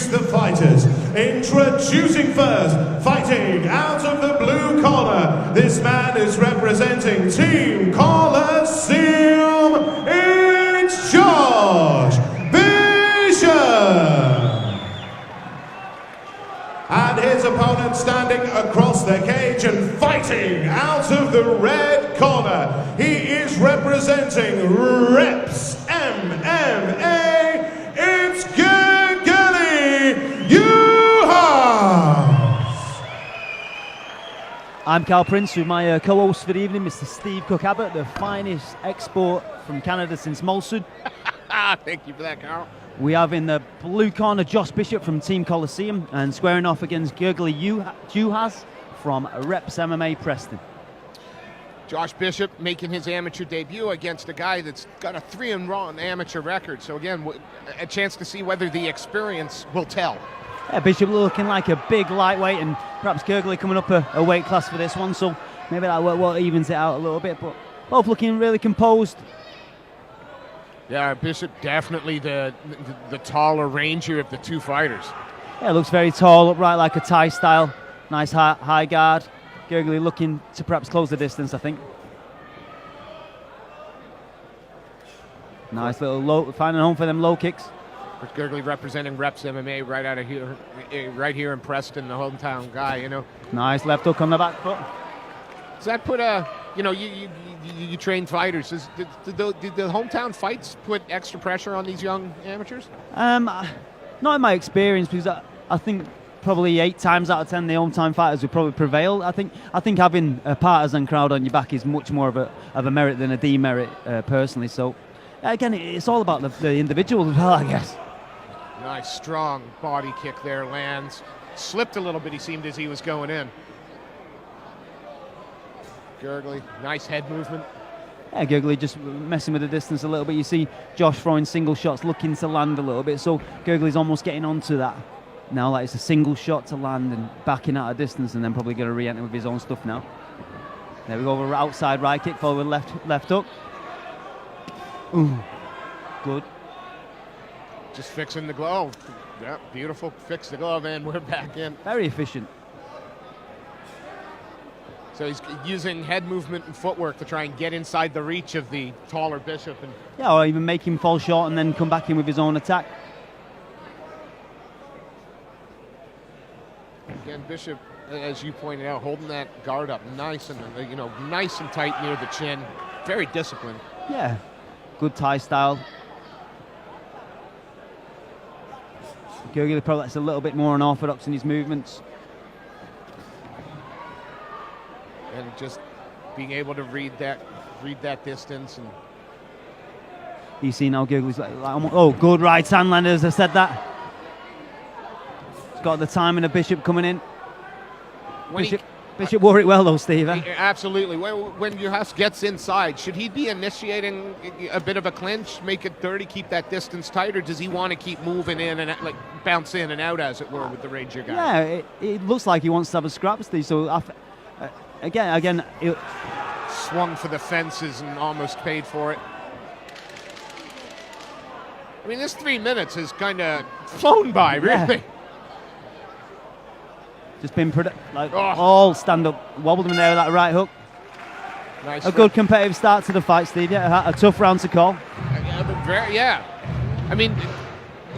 introduce the fighters. Introducing first, fighting out of the blue corner. This man is representing Team Coliseum. It's Josh Bishop. And his opponent standing across the cage and fighting out of the red corner. He is representing Reps MMA. It's Gergely, Juhasz. I'm Carl Prince with my co-host for the evening, Mr. Steve Cook-Abbott, the finest export from Canada since Molson. Thank you for that, Carl. We have in the blue corner Josh Bishop from Team Coliseum and squaring off against Gergely Juhasz from Reps MMA Preston. Josh Bishop making his amateur debut against a guy that's got a 3-1 amateur record. So again, a chance to see whether the experience will tell. Yeah, Bishop looking like a big lightweight, and perhaps Gergely coming up a weight class for this one, so maybe that will evens it out a little bit, but both looking really composed. Yeah, Bishop definitely the taller, rangier of the two fighters. Yeah, looks very tall, upright like a Thai style. Nice high guard. Gergely looking to perhaps close the distance, I think. Nice little low, finding home for them low kicks. Gergely representing Reps MMA right out of here, right here in Preston, the hometown guy, you know. Nice left hook on the back foot. Does that put you train fighters? Did the hometown fights put extra pressure on these young amateurs? Not in my experience, because I think probably 8 times out of 10 the hometown fighters would probably prevail. I think having a partisan crowd on your back is much more of a merit than a demerit, personally. So again, it's all about the individual as well, I guess. Nice strong body kick there, lands. Slipped a little bit, he seemed, as he was going in. Gergely, nice head movement. Yeah, Gergely just messing with the distance a little bit. You see Josh throwing single shots, looking to land a little bit. So Gergely's almost getting onto that now. Like it's a single shot to land and backing out of distance, and then probably going to re-enter with his own stuff now. There we go, over outside right kick, forward left hook. Ooh, good. Just fixing the glove. Yeah, beautiful. Fix the glove, and we're back in. Very efficient. So he's using head movement and footwork to try and get inside the reach of the taller Bishop. And yeah, or even make him fall short and then come back in with his own attack. Again, Bishop, as you pointed out, holding that guard up nice and nice and tight near the chin. Very disciplined. Yeah, good Thai style. Gergely probably that's a little bit more unorthodox in his movements. And just being able to read that distance. And you see now Gergely's like oh, good right hand lander, as I said that. He's got the timing of Bishop coming in. Bishop wore it well though, Steve. Absolutely. When Juhasz gets inside, should he be initiating a bit of a clinch, make it dirty, keep that distance tight, or does he want to keep moving in and like bounce in and out, as it were, with the ranger guy? Yeah, it looks like he wants to have a scrap, Steve. So again, swung for the fences and almost paid for it. I mean, this 3 minutes has kind of flown by, really. Yeah. Just been all stand up, wobbled him there with that right hook. Nice. A good competitive start to the fight, Steve. Yeah, a tough round to call. Yeah. I mean,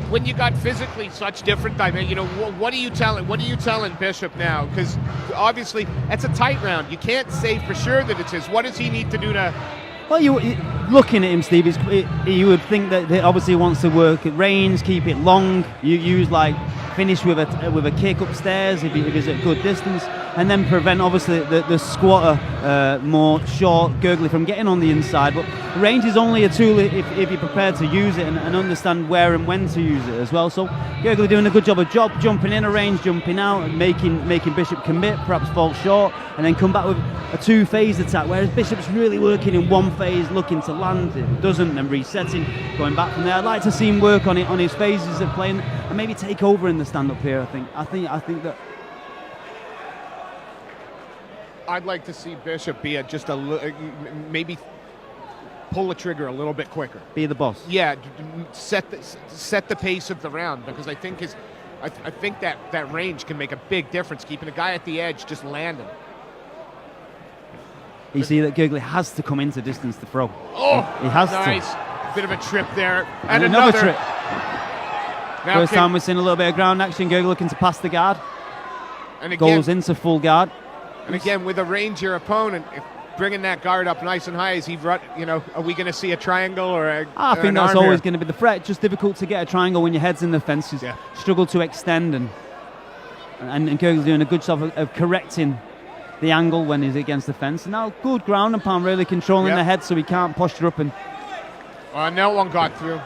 when you got physically such different what are you telling Bishop now? Because obviously that's a tight round. You can't say for sure that it's his. What does he need to do to? Well, looking at him, Steve, you would think that he obviously wants to work at range, keep it long. You use finish with a kick upstairs if he's at good distance, and then prevent obviously the squatter, more short Gergely from getting on the inside. But range is only a tool if you're prepared to use it and understand where and when to use it as well. So Gergely doing a good job of jumping in a range, jumping out, and making Bishop commit, perhaps fall short, and then come back with a 2-phase attack. Whereas Bishop's really working in one phase, looking to land it, doesn't, and resetting, going back from there. I'd like to see him work on his phases of playing and maybe take over in the stand-up here. I think that I'd like to see Bishop be maybe pull the trigger a little bit quicker. Be the boss. Yeah, set the pace of the round, because I think I think that range can make a big difference, keeping a guy at the edge, just landing. You see that Gergely has to come into distance to throw. Oh, he has nice. to. Bit of a trip there. And another trip. Now First time we've seen a little bit of ground action. Gergely looking to pass the guard. And again, goes into full guard. And again, with a rangier opponent, bringing that guard up nice and high, are we going to see a triangle or a? I think that's always going to be the threat. Just difficult to get a triangle when your head's in the fence. You struggle to extend, and Gergely's doing a good job of correcting the angle when he's against the fence. And now good ground and pound, really controlling the head so he can't posture up and. No one got through.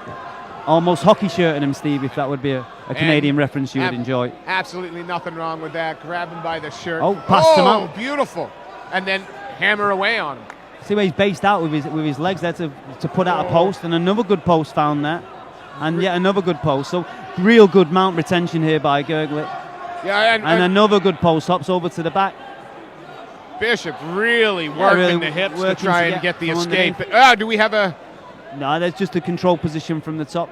Almost hockey shirting him, Steve, if that would be a Canadian reference you would enjoy. Absolutely nothing wrong with that. Grab him by the shirt. Oh, passed him out. Oh, beautiful. And then hammer away on him. See where he's based out with his legs there to put out a post, and another good post found there. And yet another good post. So real good mount retention here by Gergely. Yeah, and another good post, hops over to the back. Bishop really working the hips to try and get the escape. Do we have a... No, there's just a control position from the top.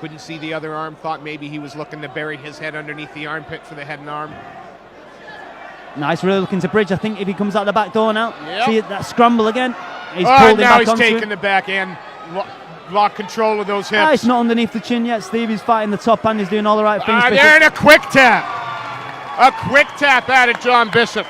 Couldn't see the other arm. Thought maybe he was looking to bury his head underneath the armpit for the head and arm. Nice, really looking to bridge. I think if he comes out the back door now, see that scramble again. He's pulled him back. Now he's taking the back end. Lock control of those hips. It's not underneath the chin yet, Steve. He's fighting the top hand. He's doing all the right things. There and a quick tap. A quick tap out of John Bishop.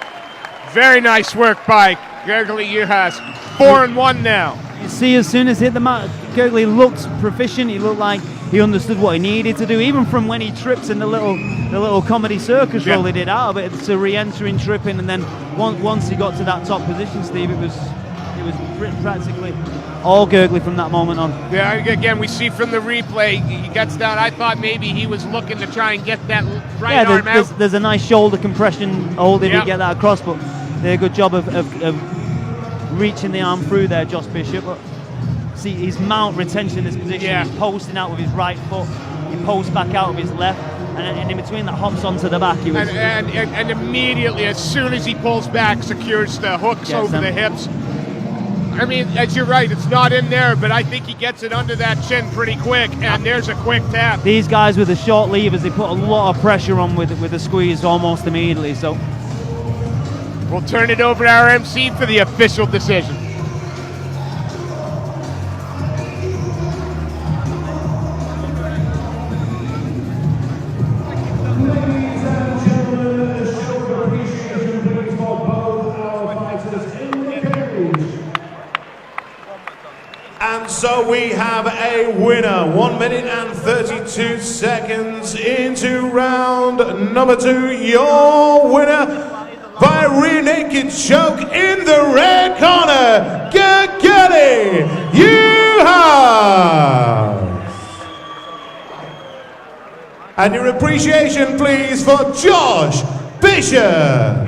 Very nice work by Gergely Juhasz. 4-1 now. You see, as soon as he hit the mat, Gergely looked proficient. He looked like he understood what he needed to do, even from when he trips in the little comedy circus roll he did out of it. It's a re-entering tripping, and then once he got to that top position, Steve, it was practically all Gergely from that moment on. Yeah, again, we see from the replay, he gets down. I thought maybe he was looking to try and get that right arm out. There's a nice shoulder compression hold if he get that across, but they did a good job of reaching the arm through there, Josh Bishop. But see, his mount retention in this position. He's posting out with his right foot. He posts back out with his left, and in between that hops onto the back. He was and immediately, as soon as he pulls back, secures the hooks over the hips. I mean, as you're right, it's not in there, but I think he gets it under that chin pretty quick, and there's a quick tap. These guys with the short levers, they put a lot of pressure on with the squeeze almost immediately. So we'll turn it over to our MC for the official decision. And so we have a winner, 1 minute and 32 seconds into round number 2. Your winner by rear naked choke in the red corner, Gergely Juhasz. And your appreciation, please, for Josh Bishop.